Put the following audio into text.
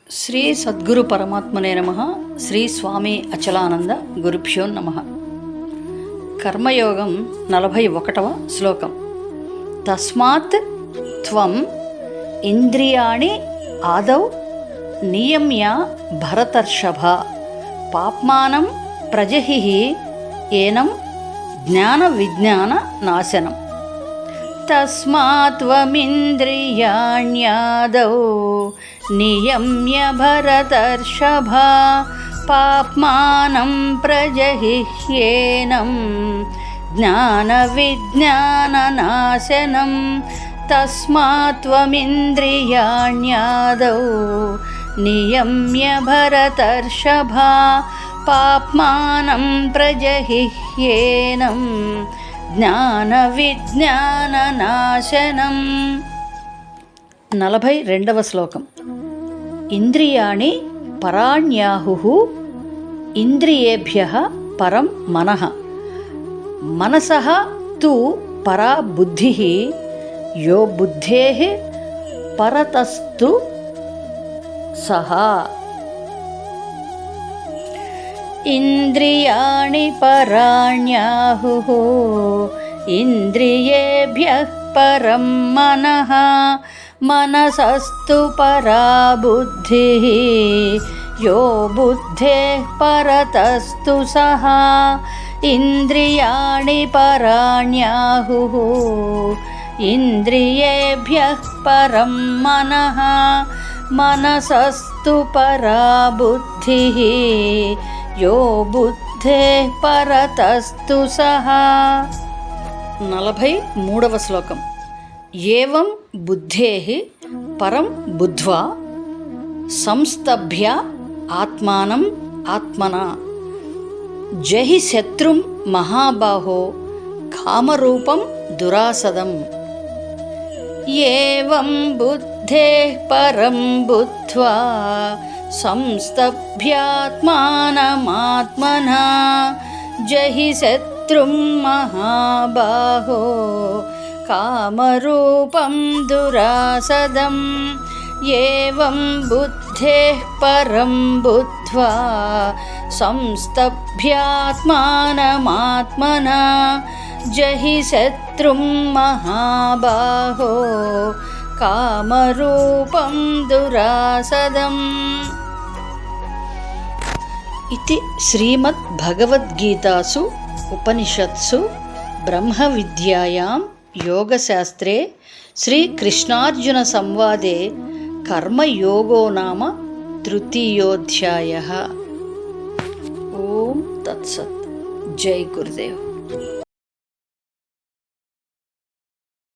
శ్రీ సద్గురు పరమాత్మనే నమః. శ్రీ స్వామి అచలానంద గురుభ్యో నమః. కర్మయోగం 41వ శ్లోకం. తస్మాత్ త్వం ఇంద్రియాణి ఆదౌ నియమ్య భరతర్షభ పాప్మానం ప్రజహిః ఏనం జ్ఞాన విజ్ఞాన నాశనం. తస్మాత్ త్వమింద్రియాణ్యాదౌ నియమ్య భరతర్షభ పాప్మానం ప్రజహిహ్యేనం జ్ఞాన విజ్ఞాన నాశనం. తస్మాత్ త్వమింద్రియాణ్యాదౌ నియమ్య భరతర్షభ పాప్మానం ప్రజహిహ్యేనం జ్ఞాన విజ్ఞాన నాశనం. 42వ శ్లోకం. ఇంద్రియాణి పరాణ్యాహుః ఇంద్రియేభ్యః పరం మనః మనసః తు పరా బుద్ధిః యో బుద్ధేః పరతస్తు సః. ఇంద్రియాణి పరాణ్యాహుః ఇంద్రియేభ్యః పరం మనః మనసస్తు పరా బుద్ధిః యో బుద్ధేః పరతస్తు సః. ఇంద్రియాణి పరాణ్యాహుః ఇంద్రియేభ్యః పరం మనః మనసస్తు పరా బుద్ధిః యో బుద్ధేః పరతస్తు సః. 43వ శ్లోకం. ఏవం బుద్ధేః పరం బుద్ధ్వా సంస్తభ్య ఆత్మానం ఆత్మనా జహి శత్రుం మహాబాహో కామరూపం దురాసదం. ఏవం బుద్ధేః పరం బుద్ధ్వా సంస్తభ్యాత్మానమాత్మనా జహి శత్రుం మహాబాహో కామరూపం దురాసదం. ఏవం బుద్ధేః పరం బుద్ధ్వా సంస్తభ్యాత్మానమాత్మనా జహి శత్రుం మహాబాహో కామరూపం దురాసదం. ఇది శ్రీమద్భగవద్గీతాసు ఉపనిషత్సు బ్రహ్మవిద్యాయాం యోగశాస్త్రే శ్రీకృష్ణార్జున సంవాదే కర్మయోగో నామ తృతీయోధ్యాయః. ఓం తత్సత్. జై గురుదేవ్.